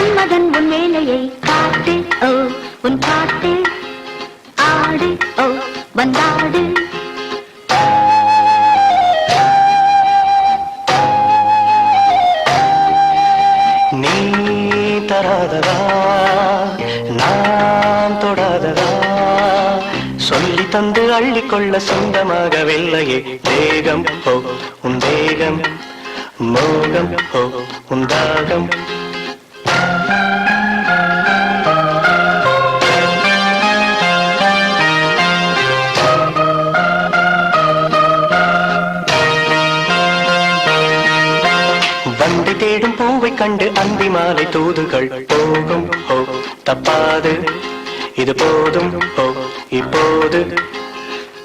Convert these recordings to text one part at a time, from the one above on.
மன்மதன் உன் வேலையை காட்டு ஓ உன் பாட்டு ஆடு ஓ வந்தாடு. நீ தராததா நான் தொடாததா சொல்லி தந்து அள்ளிக்கொள்ள சொந்தமாகவில்லையே தேகம் ஹோ உன் தேகம் மோகம் ஹோ உன் தாகம். வண்டி தேடும் பூவை கண்டு அந்தி மாலை தூதுகள் போகும் ஹோ தப்பாது இது போதும் ஹோ இப்போது.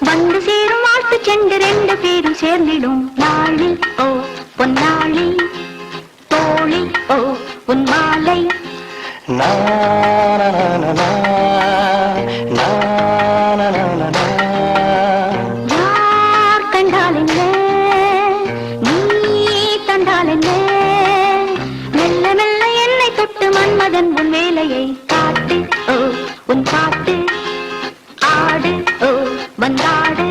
வந்து சேரும் வாழ்த்து சென்று ரெண்டு பேரும் சேர்ந்திடும் நாளில் ஓ பொன்னாளி தோழி ஓ உன் மாலை. யார் கண்டால் என்ன நீ தந்தால் என்ன மெல்ல மெல்ல என்னை தொட்டு மன்மதன் உன் வேலையை காட்டு ஓ உன் பாட்டு ஆடு ஓ வந்தாடு.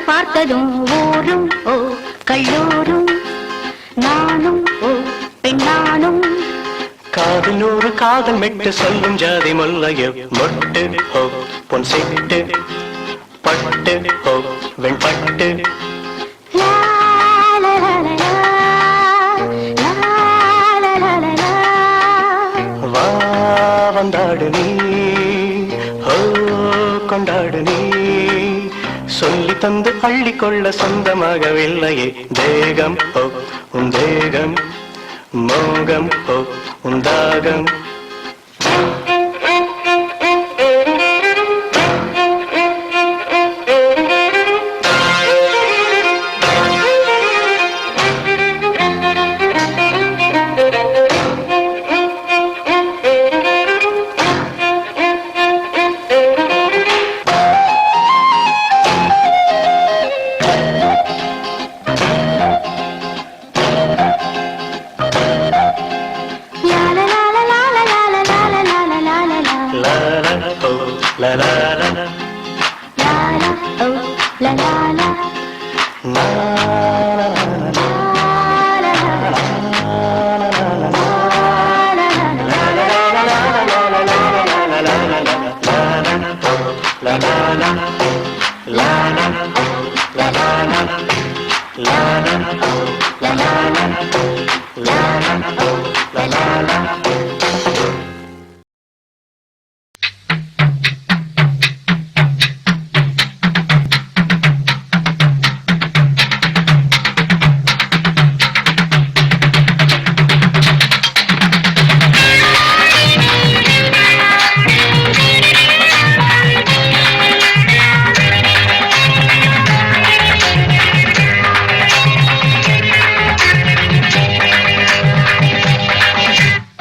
பார்த்ததும் ஊரும் ஓ கல்லூரும் நானும் ஓ பெண்ணானும். காதில் நூறு காதல் மெட்டு சொல்லும் ஜாதி முல்லைய மொட்டு ஹோ பொன் சிட்டு பட்டு ஹோ வெண்பட்டு. வா வந்தாடு நீ ஹோ கொண்டாடு நீ சொல்லி தந்து அள்ளிக்கொள்ள சொந்தமாகவில்லையே தேகம் ஹோ உன் தேகம் மோகம் ஹோ உன் தாகம். La la la la la la oh la la la la la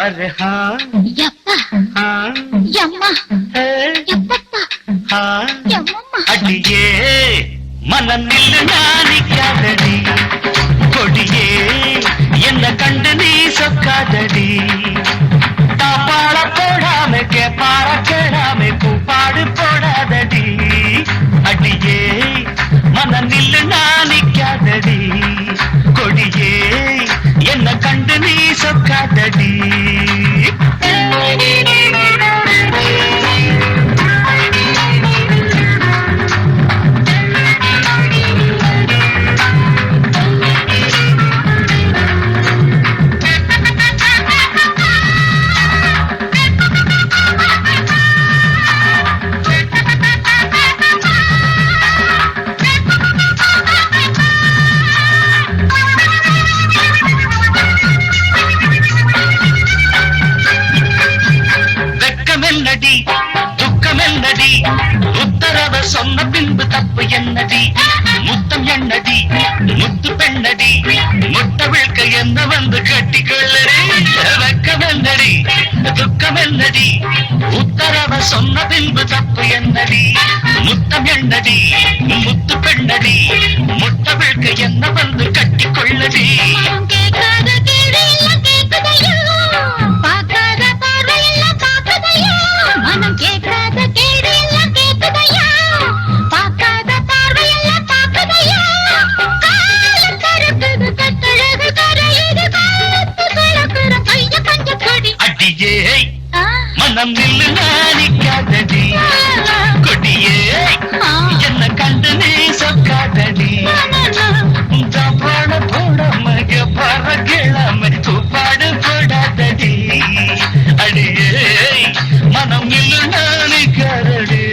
अरे हाँ यप्पा हाँ यम्मा यप्पा हाँ यम्मा अडिये मन निल्लु नानिक्कादडी कोडिये एन्न कंडु नी सोक्कादडी तापाड़ पोडामे केपाड़ केडामे पूपाडु पोडादडी अडिये मन निल्लु नानिक्कादडी कोडिये एन्न कंडु नी सोक्कादडी என்னடி முத்தம் என்னடி முத்து பெண்ணடி முட்டை விழ்க்க என்ன வந்து கட்டிக்கொள்ளடி வெக்கம் என்னடி துக்கம் என்னடி உத்தரவ சொன்ன பின்பு தப்பு என்னடி முத்தம் என்னடி முத்து பெண்ணடி முட்டை விழ்க்க என்ன வந்து கட்டிக்கொள்ளடி கேட்காத கேடு எல்லாம் கேட்குதையோ பார்க்காத பார்வை எல்லாம் பார்க்குதையோ மனம் கேட்காத கேடு எல்லாம் கேட்குதையோ பார்க்காத பார்வை எல்லாம் பார்க்குதையோ காலம் கருக்குது கட்டழகு கரையுது காத்து கலக்குற கைய கஞ்ச கொடி அடியே மனம் நில்லு நாணிக்காதடி கொடியே என்ன கண்டு நீ சொக்காதடி பாட போடாம பாட கிழமை பாடு போடாதடி அடியே மனம் நில்லு நாணிக்காதடி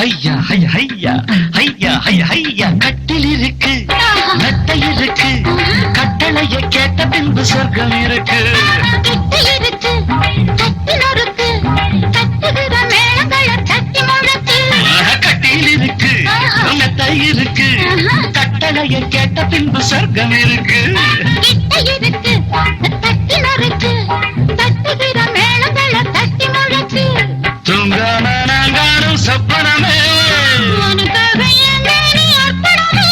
ஐயா ஐயா ஐயா ஐயா ஐயா ஐயா கட்டில் இருக்கு மெத்தை இருக்கு கட்டளைய கேட்ட பின்பு சொர்க்கம் இருக்கு கட்டி இருக்கு கட்டி நொறுக்கு கட்டுகிற மேளங்களை தட்டி முழக்கு கட்டில் இருக்கு மெத்தை இருக்கு கட்டளைய கேட்ட பின்பு சொர்க்கம் இருக்கு கிட்ட இருக்கு தட்டி நொறுக்கு தட்டுகிற மேளங்களை தட்டி முழக்கு தூங்காம நான் காணும் சொப்பனமே உனக்காக என் மேனி அர்ப்பணமே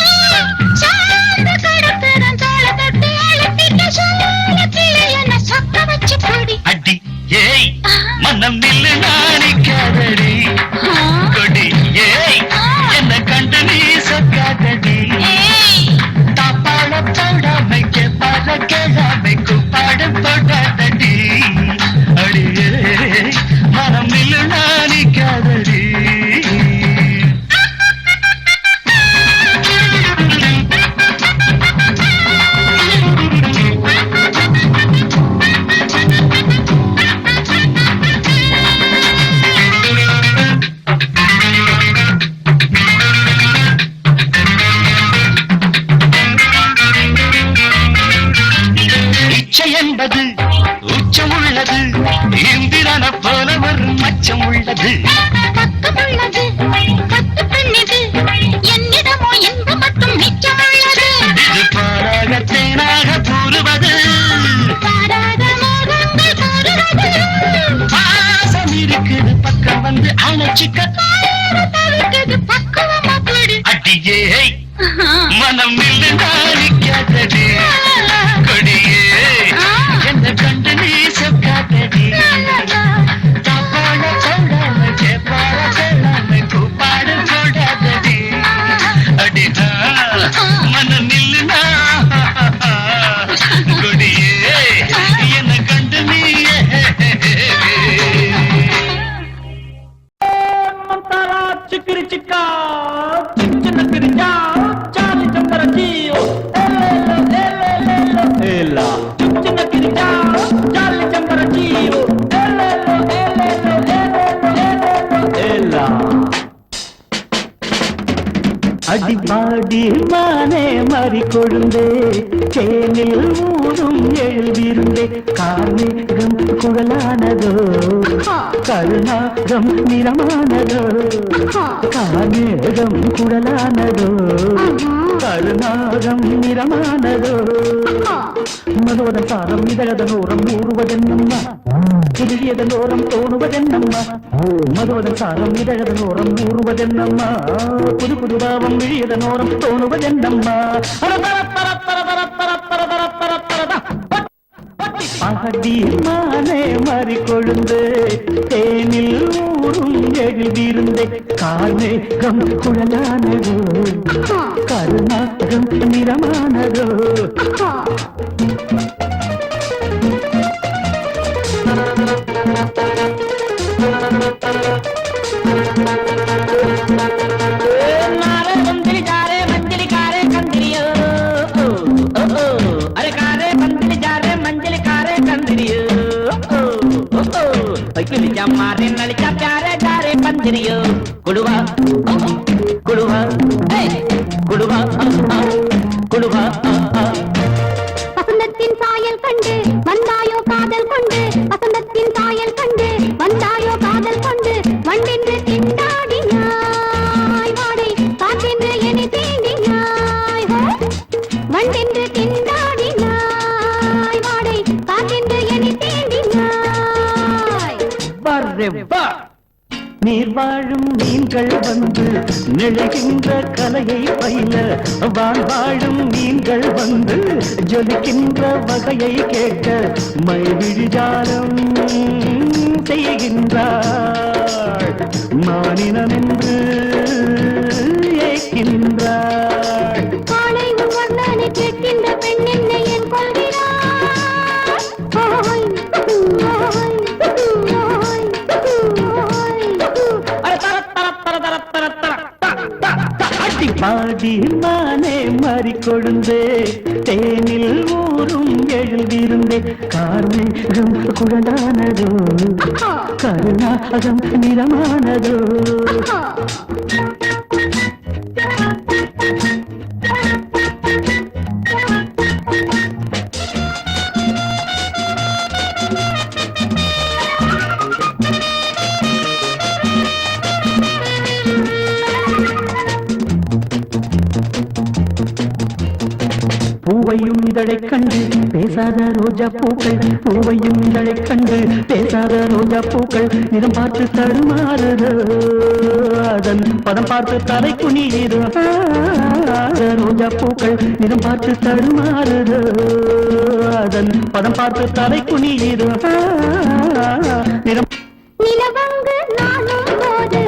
சார்ந்து கிடக்கிறேன் தோளை தட்டி அழுத்திட்ட சோழ கிளை என்ன சொக்க வச்சு கொடி அடி ஏய் மனம் நில்லு நாணிக்காதடி கொடி ஏய் என்ன கண்டு நீ சொக்காதடி தாப்பாட போடாமை கேப்பாட கேளாமை கூப்பாடு போடாதடி அடியே மனம் நில்லு நாணிக்காதடி இச்சை என்பது உச்சம் உள்ளது இந்திரன போல ஒரு மச்சம் உள்ளது பக்கமுள்ளது பத்து பெண்ணிது என்னிடமோ எந்த மட்டும் மிச்சமுள்ளது இது பாராக தேனாக கூறுவது பாராத மோகங்கள் கூறுவது பாசம் இருக்குது பக்கம் வந்து அணைச்சிக்க தவிர்க்குது பக்குவமா கூடு அடியே மனம் நின்று நாணிக்காதடி கொடியே என்ன கண்டு நீ சொக்காதடி தாப்பாட போடாம கேப்பாட கேளாம கூப்பாடு போடாதடி அடி மனம் நில்லு கொடியே என்ன கண்டு நீ చిక్కిరి చిక్క చిన్న పిరిచా చాలి చంపర జీయో ఎల్ల చిన్న పిరిచా చాలి చంపర జీయో ఎల్ల அடிப்பாடி மானே மறி கொழுந்தே தேனில் ஊரும் எழுதிருந்தே கார்மேகம் குழலானதோ கருணாகம் நிறமானதோ கார்மேகம் குழலானதோ கருணாகம் நிறமானதோ மதுவதன் சாரம் இதழதன் ஓரம் ஊறுவதென்னம்மா புதியதன் ஓரம் தோணுவதென்னம்மா மதுவதன் சாரம் இதழதன் ஓரம் ஊறுவதென்னம்மா புது புது பாவம் விழியதன் ஓரம் தோணுவதென்னம்மா அடி மானே மறி கொழுந்து தேனில் ஊரும் எழுதியிருந்தே கார்மேகம் குழலானதோ கருணாகம் நிறமானதோ मारे नलिका प्यारे डारे पंजरियो कुड़वा कुड़वा कुड़वा कुड़वा வசந்தத்தின் சாயல் கண்டு வந்தாயோ காதல் கொண்டு வசந்தத்தின் சாயல் கண்டு வந்தாயோ காதல் கொண்டு வண்டென்று திண்டாடினாய் வாடை காற்றென்று என்னை தீண்டினாய் வண்டென்று திண்டாடினாய் வாடை காற்றென்று என்னை தீண்டினாய் நீர் வாழும் மீன்கள் வந்து நிழகின்ற கலையை பயில வாழும் மீன்கள் வந்து ஜொலிக்கின்ற வகையை கேட்க மைவிழிஜாலம் செய்கின்றாள் மானினம் என்று ஏற்கின்றாள் காலை வர்ணனை கேட்கின்ற பெண் என்னை என் கொள்கிறாள் ஓய் ஓய் ஓய் பாடி மானே மாறிக்கொழுந்தே தேனில் ஊரும் எழுதியிருந்தே கார்மேகம் குழலானதோ கருணாகம் நிறமானதோ பூவையும் இதழைக் கண்டு பேசாத ரோஜா பூக்கள் பூவையும் இதழைக் கண்டு பேசாத ரோஜா பூக்கள் நிறம் பார்த்து தடுமாறுது அதன் பதம் பார்த்து தலை குனியுது ரோஜா பூக்கள் நிறம் பார்த்து தடுமாறுது அதன் பதம் பார்த்து தலை குனியுது நிறம் நிலவங்கு நானும் போது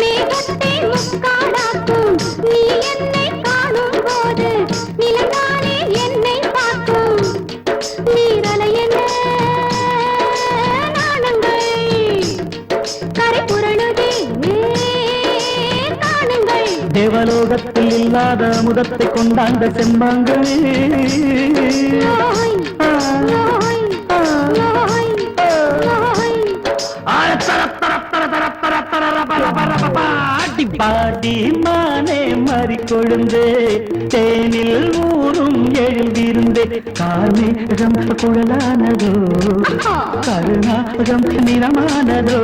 மேகத்தை முக்காடாக்கும் நீ என்னை காணும் போது நிலந்தானே என்னை பார்க்கும் நீரலை என்ன நாணங்கள் கரை புரளுதே காணுங்கள் தேவலோகத்தில் இல்லாத முதத்தை கொண்டாண்ட செம்பாங்களே ஓய் ஓய் ஓய் பாடி மானே மாறிக்கொழுந்தே தேனில் ஊரும் எழுந்திருந்தே கார்மேகம் குழலானதோ கருணாகம் நிறமானதோ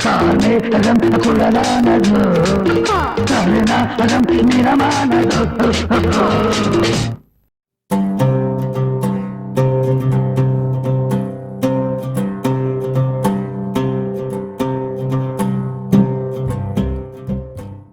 கார்மேகம் குழலானதோ கருணாகம் நிறமானதோ